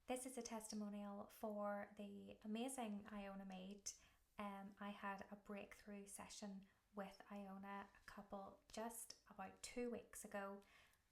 This is a testimonial for the amazing Iona made. I had a breakthrough session with Iona just about 2 weeks ago,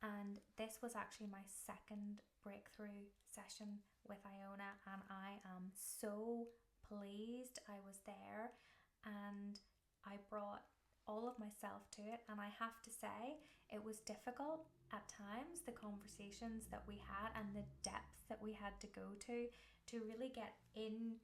and this was actually my second breakthrough session with Iona, and I am so pleased I was there, and I brought all of myself to it. And I have to say, it was difficult at times, the conversations that we had and the depth that we had to go to really get in.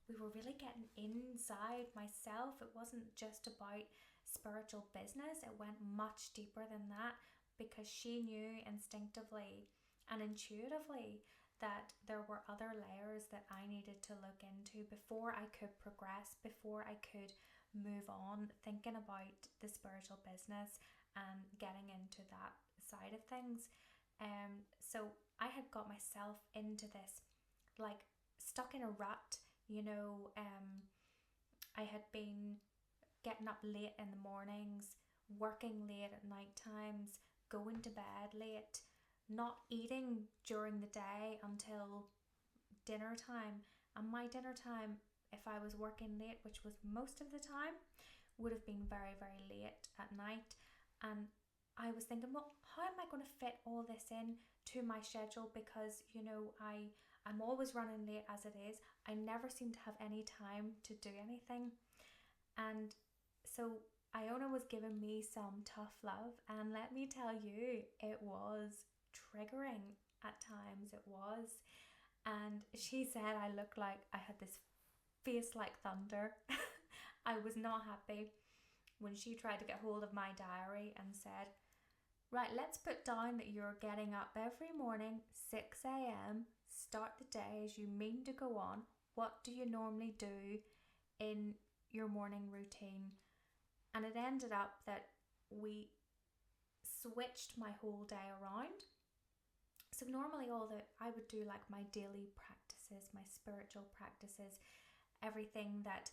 We were really getting inside myself. It wasn't just about spiritual business, it went much deeper than that, because she knew instinctively and intuitively that there were other layers that I needed to look into before I could progress, before I could move on thinking about the spiritual business and getting into that side of things. So I had got myself into this, like, stuck in a rut, I had been getting up late in the mornings, working late at night times, going to bed late, not eating during the day until dinner time. And my dinner time, if I was working late, which was most of the time, would have been very, very late at night. And I was thinking, well, how am I going to fit all this in to my schedule? Because, I'm always running late as it is. I never seem to have any time to do anything. And so Iona was giving me some tough love, and let me tell you, it was triggering at times. It was. And she said I looked like I had this face like thunder. I was not happy when she tried to get hold of my diary and said, right, let's put down that you're getting up every morning, 6 a.m, start the day as you mean to go on. What do you normally do in your morning routine? And it ended up that we switched my whole day around. So normally I would do like my daily practices, my spiritual practices, everything that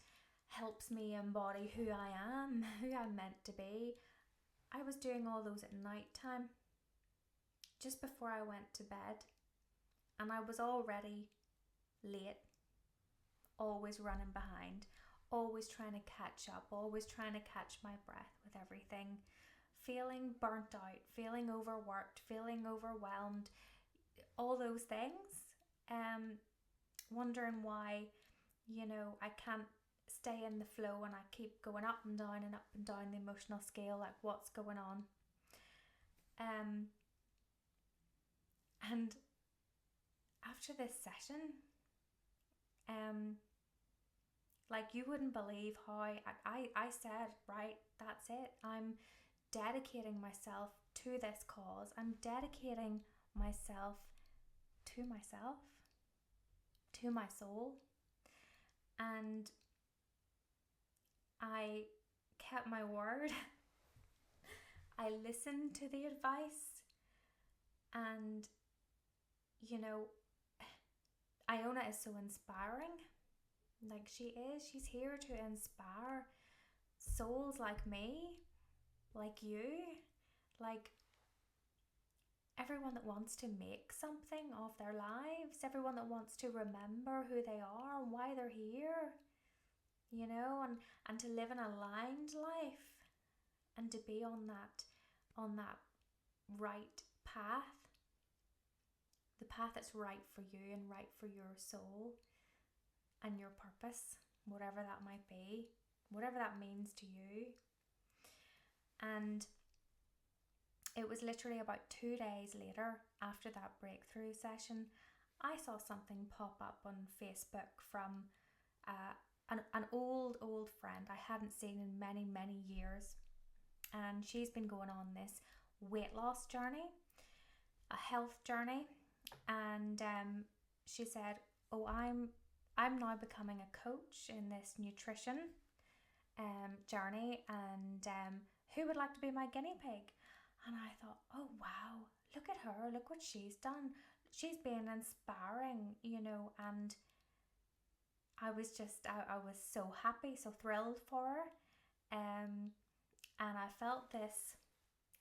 helps me embody who I am, who I'm meant to be. I was doing all those at night time, just before I went to bed, and I was already late, always running behind, always trying to catch up, always trying to catch my breath with everything, feeling burnt out, feeling overworked, feeling overwhelmed, all those things, wondering why, I can't stay in the flow and I keep going up and down the emotional scale, like what's going on. And after this session, like, you wouldn't believe how I said, right, that's it. I'm dedicating myself to this cause. I'm dedicating myself, to my soul. And I kept my word. I listened to the advice, and Iona is so inspiring. Like, she's here to inspire souls like me, like you, like everyone that wants to make something of their lives, everyone that wants to remember who they are and why they're here, and to live an aligned life, and to be on that right path, the path that's right for you and right for your soul and your purpose, whatever that might be, whatever that means to you. And it was literally about 2 days later, after that breakthrough session, I saw something pop up on Facebook from an old friend I hadn't seen in many, many years. And she's been going on this weight loss journey, a health journey. And she said, oh, I'm now becoming a coach in this nutrition journey, and who would like to be my guinea pig? And I thought, oh wow, look at her, look what she's done. She's been inspiring, and I was so happy, so thrilled for her. And I felt this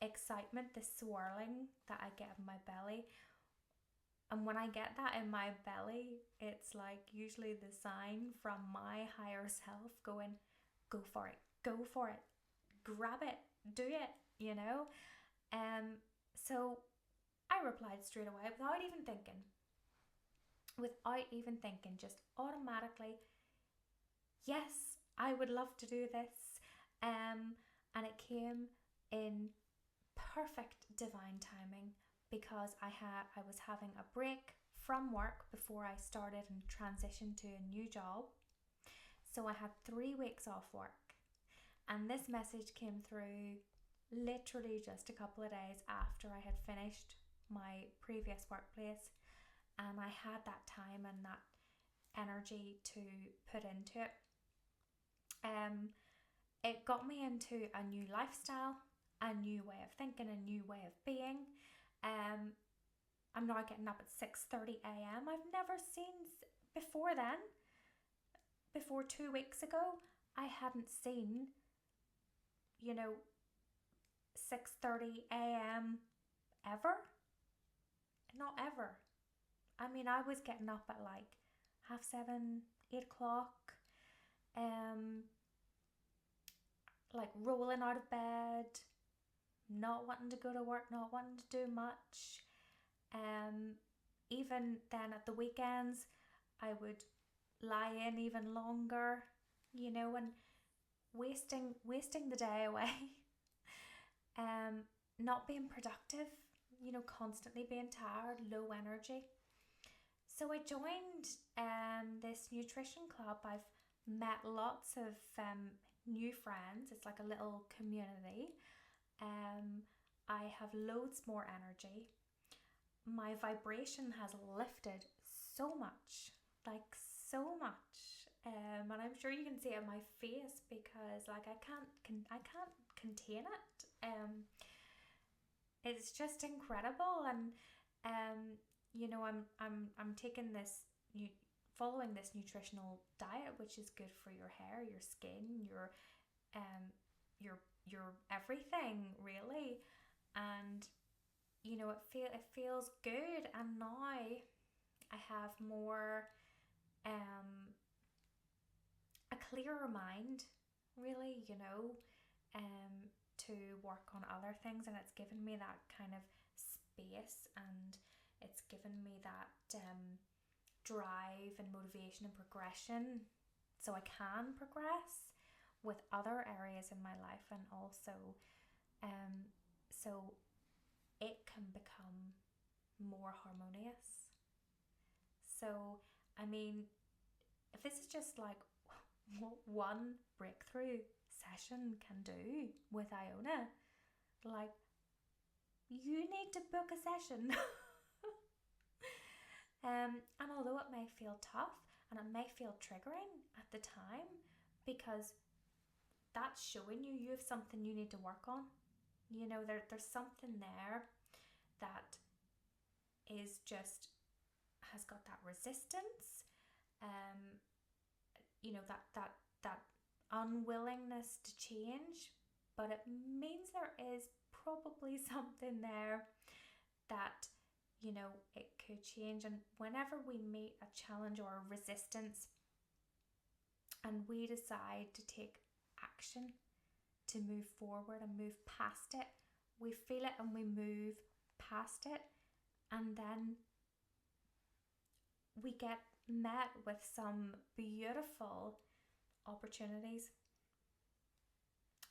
excitement, this swirling that I get in my belly And when I get that in my belly, it's like usually the sign from my higher self going, go for it, grab it, do it, you know? So I replied straight away without even thinking, just automatically, yes, I would love to do this. And it came in perfect divine timing because I was having a break from work before I started and transitioned to a new job. So I had 3 weeks off work, and this message came through literally just a couple of days after I had finished my previous workplace, and I had that time and that energy to put into it. It got me into a new lifestyle, a new way of thinking, a new way of being. I'm now getting up at 6:30 a.m. I've never seen before then. Before 2 weeks ago, I hadn't seen, 6:30 a.m. ever. Not ever. I mean, I was getting up at like 7:30, 8:00, like rolling out of bed, not wanting to go to work, not wanting to do much. Even then at the weekends, I would lie in even longer, and wasting the day away. Not being productive, constantly being tired, low energy. So I joined this nutrition club. I've met lots of new friends. It's like a little community. I have loads more energy. My vibration has lifted so much, like so much. And I'm sure you can see it on my face because like I can't contain it. It's just incredible. And I'm taking this following this nutritional diet, which is good for your hair, your skin, your everything really. And it feels good. And now I have more a clearer mind, really, to work on other things, and it's given me that kind of space, and it's given me that drive and motivation and progression, so I can progress with other areas in my life, and also so it can become more harmonious. So I mean, if this is just like what one breakthrough session can do with Iona, like, you need to book a session. And although it may feel tough and it may feel triggering at the time, because that's showing you have something you need to work on. There's something there that is just has got that resistance, that unwillingness to change, but it means there is probably something there that it could change. And whenever we meet a challenge or a resistance and we decide to take action to move forward and move past it, we feel it and we move past it, and then we get met with some beautiful opportunities.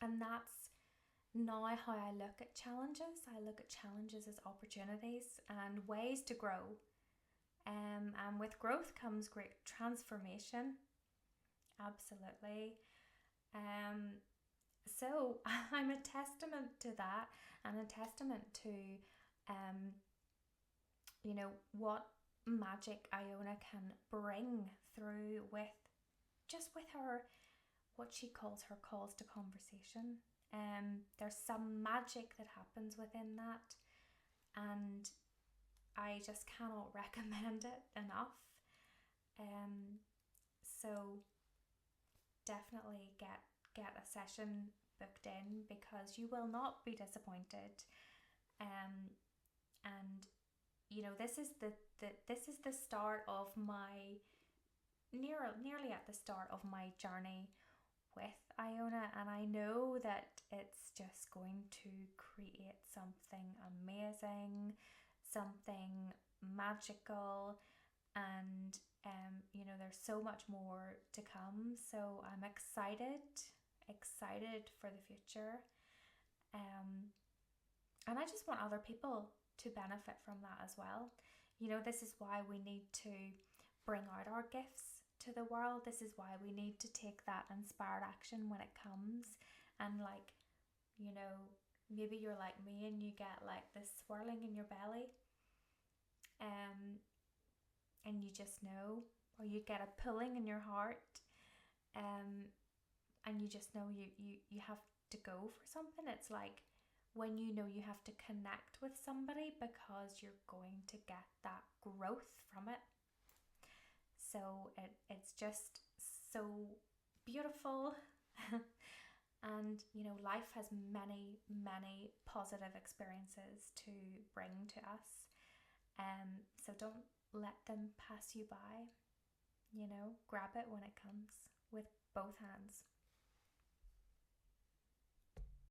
And that's now how I look at challenges. I look at challenges as opportunities and ways to grow. And with growth comes great transformation. Absolutely. So I'm a testament to that, and a testament to what magic Iona can bring through with her, what she calls her calls to conversation. There's some magic that happens within that, and I just cannot recommend it enough. So definitely get a session booked in, because you will not be disappointed. And this is the start of my nearly at the start of my journey with Iona, and I know that it's just going to create something amazing, something magical, and there's so much more to come. So I'm excited for the future. And I just want other people to benefit from that as well. This is why we need to bring out our gifts to the world. This is why we need to take that inspired action when it comes. And maybe you're like me and you get like this swirling in your belly, and you just know, or you get a pulling in your heart, and you just know you have to go for something. It's like when you know you have to connect with somebody because you're going to get that growth from it. So it's just so beautiful. And life has many positive experiences to bring to us, so don't let them pass you by. Grab it when it comes with both hands.